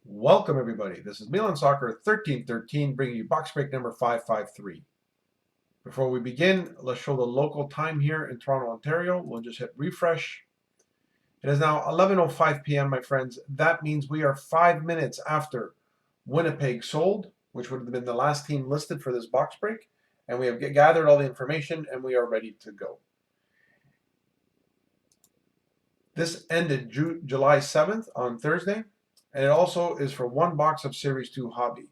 Welcome everybody. This is Milansoccer1313 bringing you box break number 553. Before we begin, let's show the local time here in Toronto, Ontario. We'll just hit refresh. It is now 11:05 p.m. my friends. That means we are 5 minutes after Winnipeg sold, which would have been the last team listed for this box break, and we have gathered all the information and we are ready to go. This ended July 7th on Thursday. And it also is for one box of Series 2 Hobby.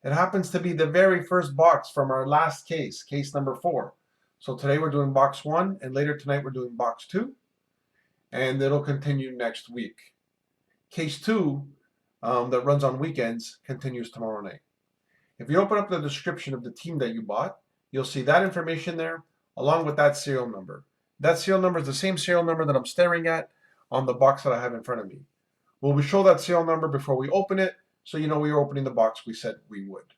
It happens to be the very first box from our last case, case number 4. So today we're doing box 1, and later tonight we're doing box 2. And it'll continue next week. Case 2, that runs on weekends, continues tomorrow night. If you open up the description of the team that you bought, you'll see that information there, along with that serial number. That serial number is the same serial number that I'm staring at on the box that I have in front of me. Will we show that serial number before we open it, so you know we are opening the box we said we would.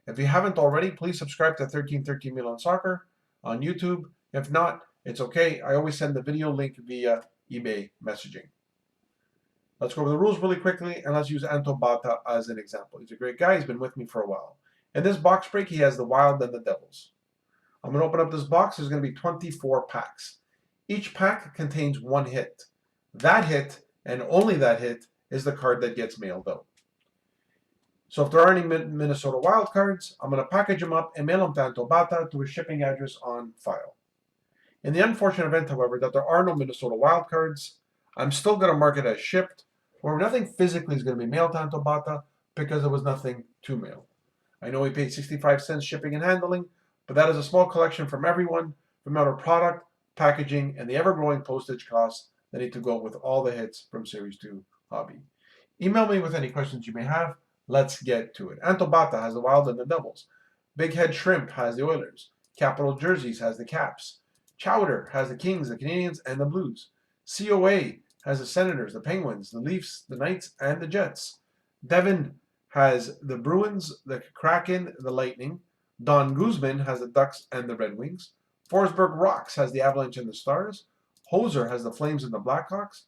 If you haven't already, please subscribe to 1313 Milan Soccer on YouTube. If not, it's okay. I always send the video link via eBay messaging. Let's go over the rules really quickly, and let's use Anto Bata as an example. He's a great guy. He's been with me for a while. In this box break, he has the Wild and the Devils. I'm going to open up this box. There's going to be 24 packs. Each pack contains one hit. That hit, and only that hit, is the card that gets mailed out. So if there are any Minnesota Wild cards, I'm going to package them up and mail them to Anto Bata to his shipping address on file. In the unfortunate event, however, that there are no Minnesota Wild cards, I'm still going to mark it as shipped, where nothing physically is going to be mailed to Anto Bata because there was nothing to mail. I know he paid 65 cents shipping and handling, but that is a small collection from everyone, from our product, packaging, and the ever-growing postage costs that need to go with all the hits from Series 2 Hobby. Email me with any questions you may have. Let's get to it. Anto Bata has the Wild and the Devils. Big Head Shrimp has the Oilers. Capital Jerseys has the Caps. Chowder has the Kings, the Canadians, and the Blues. COA has the Senators, the Penguins, the Leafs, the Knights, and the Jets. Devin has the Bruins, the Kraken, the Lightning. Don Guzman has the Ducks and the Red Wings. Forsberg Rocks has the Avalanche and the Stars. Hoser has the Flames and the Blackhawks.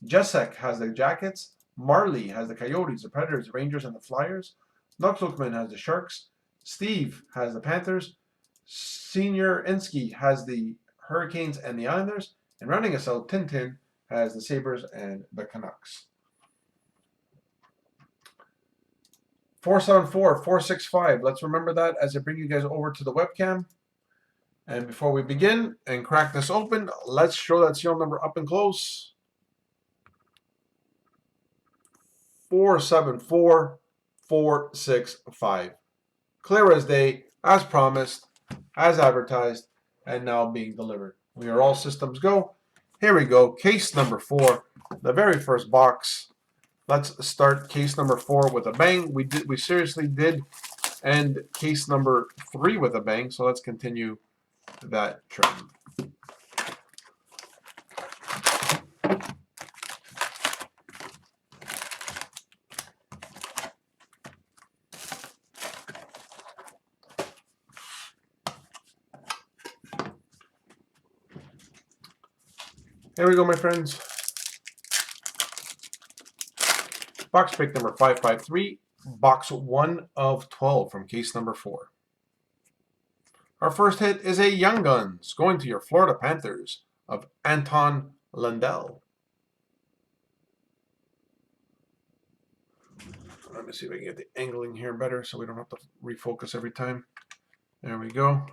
Jesek has the Jackets. Marley has the Coyotes, the Predators, the Rangers, and the Flyers. Nuxelkman has the Sharks. Steve has the Panthers. Senior Insky has the Hurricanes and the Islanders. And rounding us out, Tintin has the Sabres and the Canucks. 474-465. Let's remember that as I bring you guys over to the webcam. And before we begin and crack this open, let's show that serial number up and close. 474-465. Clear as day, as promised, as advertised, and now being delivered. We are all systems go. Here we go. Case number 4, the very first box. Let's start case number 4 with a bang. We seriously did end case number 3 with a bang, so let's continue that trend. Here we go, my friends. Box break number 553, box 1 of 12 from case number 4. Our first hit is a Young Guns going to your Florida Panthers of Anton Lundell. Let me see if I can get the angling here better so we don't have to refocus every time. There we go.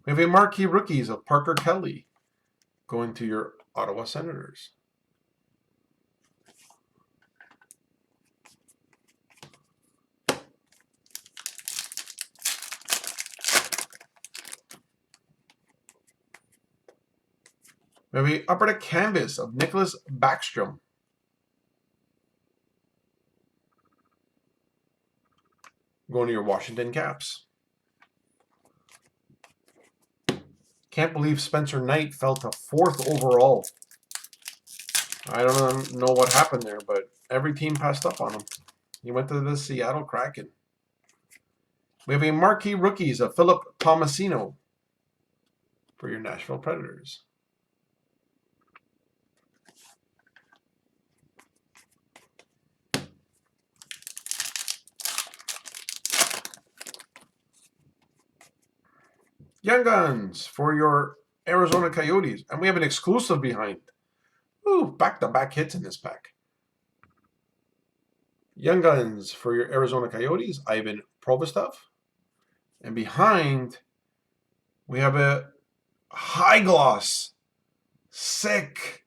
We have a marquee rookies of Parker Kelly going to your Ottawa Senators. We have a upper deck canvas of Nicholas Backstrom going to your Washington Caps. Can't believe Spencer Knight fell to 4th overall. I don't know what happened there, but every team passed up on him. He went to the Seattle Kraken. We have a marquee rookies of Philip Tomasino for your Nashville Predators. Young Guns for your Arizona Coyotes. And we have an exclusive behind. Ooh, back-to-back hits in this pack. Young Guns for your Arizona Coyotes, Ivan Provostov. And behind, we have a high gloss. Sick.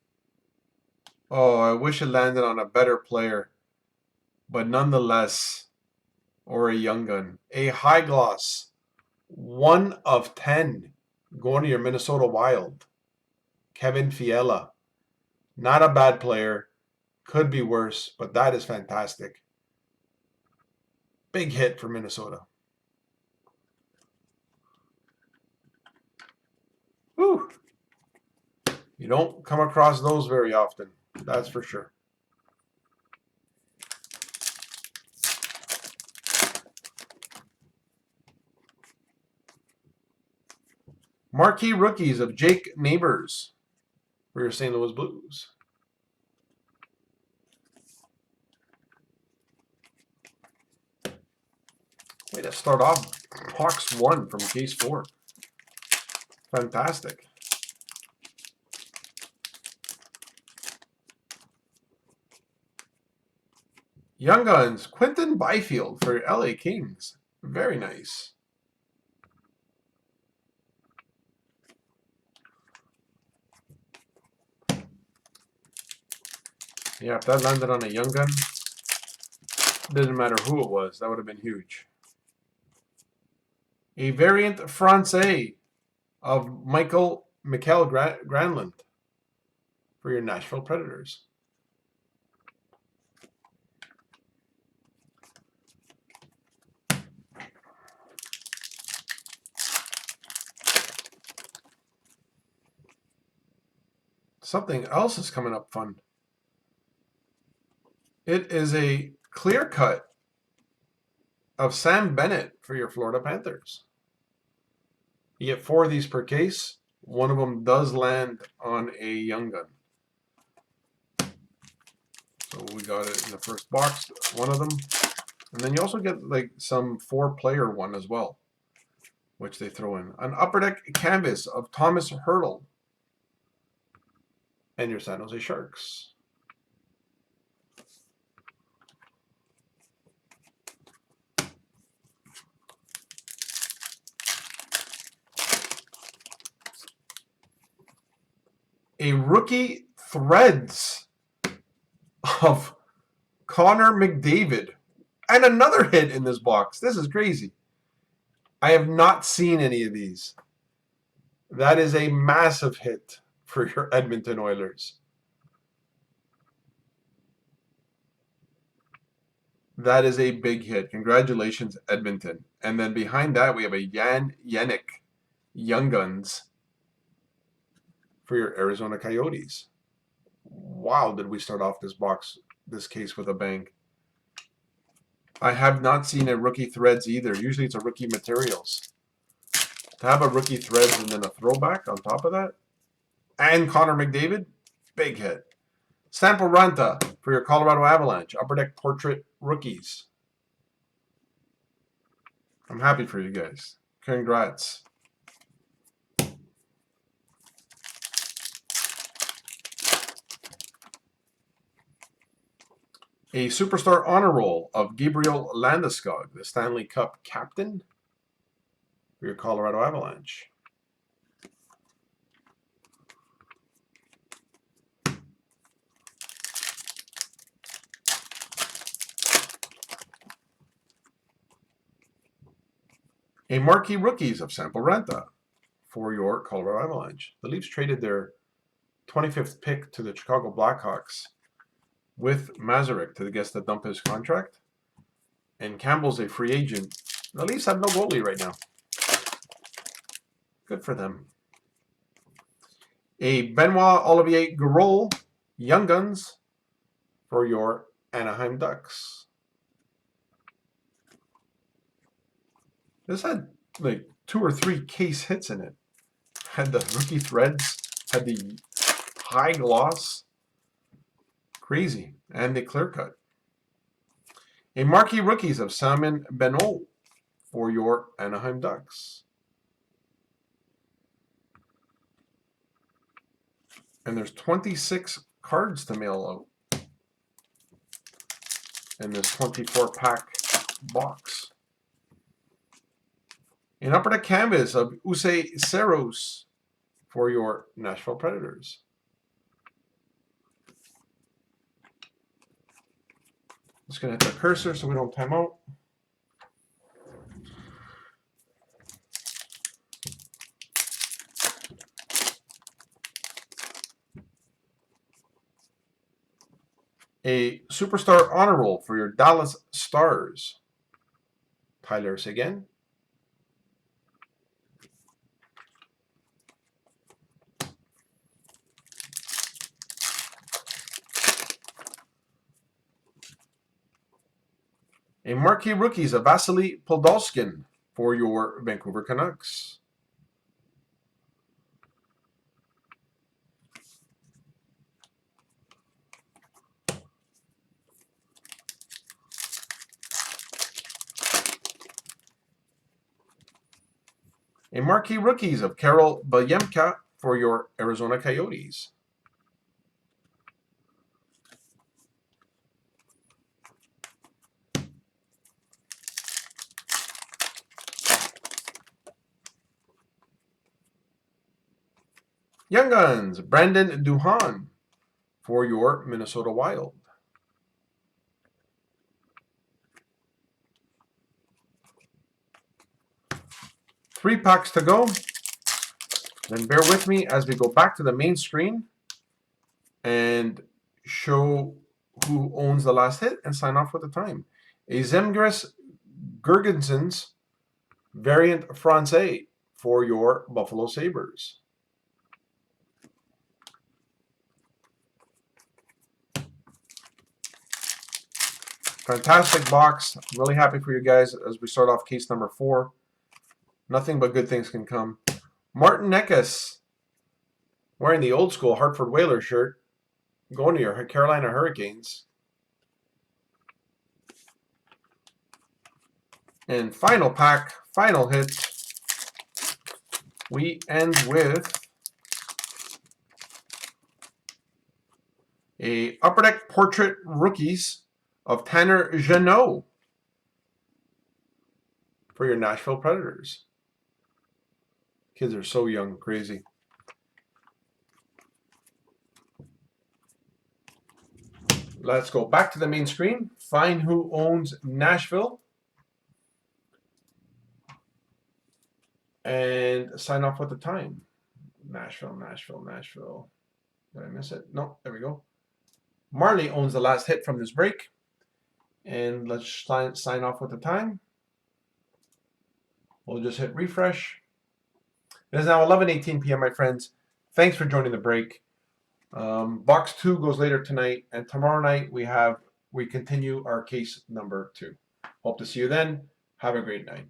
Oh, I wish it landed on a better player. But nonetheless, or a Young Gun. A high gloss. 1 of 10 going to your Minnesota Wild. Kevin Fiala. Not a bad player. Could be worse, but that is fantastic. Big hit for Minnesota. Whew. You don't come across those very often. That's for sure. Marquee rookies of Jake Neighbors for your St. Louis Blues. Way to start off box 1 from case 4. Fantastic. Young Guns, Quinton Byfield for your LA Kings. Very nice. Yeah, if that landed on a Young Gun, didn't matter who it was. That would have been huge. A variant Francais of Michael Granlund for your Nashville Predators. Something else is coming up fun. It is a clear cut of Sam Bennett for your Florida Panthers. You get 4 of these per case. One of them does land on a Young Gun. So we got it in the first box, one of them. And then you also get like some 4-player one as well, which they throw in. An Upper Deck canvas of Thomas Hertl and your San Jose Sharks. A rookie threads of Connor McDavid. And another hit in this box. This is crazy. I have not seen any of these. That is a massive hit for your Edmonton Oilers. That is a big hit. Congratulations, Edmonton. And then behind that, we have a Jan Jenik Young Guns for your Arizona Coyotes. Wow, did we start off this case with a bang. I have not seen a rookie threads either. Usually it's a rookie materials. To have a rookie threads and then a throwback on top of that. And Connor McDavid, big hit. Sample Ranta for your Colorado Avalanche. Upper Deck Portrait Rookies. I'm happy for you guys. Congrats. A Superstar Honor Roll of Gabriel Landeskog, the Stanley Cup captain for your Colorado Avalanche. A Marquee Rookies of Sample Ranta for your Colorado Avalanche. The Leafs traded their 25th pick to the Chicago Blackhawks with Mazurek to get to dump his contract. And Campbell's a free agent. The Leafs have no goalie right now. Good for them. A Benoit Olivier Giroux Young Guns for your Anaheim Ducks. This had like 2 or 3 case hits in it. Had the rookie threads, had the high gloss. Crazy. And the clear cut. A marquee rookies of Simon Benoit for your Anaheim Ducks. And there's 26 cards to mail out in this 24-pack box. An upper deck canvas of Usay Saros for your Nashville Predators. Just going to hit the cursor so we don't time out. A Superstar Honor Roll for your Dallas Stars. Tyler Seguin. A marquee rookies of Vasily Podolskin for your Vancouver Canucks. A marquee rookies of Karel Balyemka for your Arizona Coyotes. Young Guns, Brandon Duhan for your Minnesota Wild. Three packs to go. Then bear with me as we go back to the main screen and show who owns the last hit and sign off with the time. A Zemgris Gergensons variant Francais for your Buffalo Sabres. Fantastic box. I'm really happy for you guys as we start off case number 4. Nothing but good things can come. Martin Necas wearing the old school Hartford Whalers shirt, going to your Carolina Hurricanes. And final pack, final hit, we end with a Upper Deck Portrait Rookies of Tanner Jeannot for your Nashville Predators. Kids are so young, crazy. Let's go back to the main screen, find who owns Nashville, and sign off with the time. Nashville, Nashville, Nashville. Did I miss it? No, there we go. Marley owns the last hit from this break. And let's sign off with the time. We'll just hit refresh. It is now 11:18 p.m., my friends. Thanks for joining the break. Box 2 goes later tonight, and tomorrow night we continue our case number 2. Hope to see you then. Have a great night.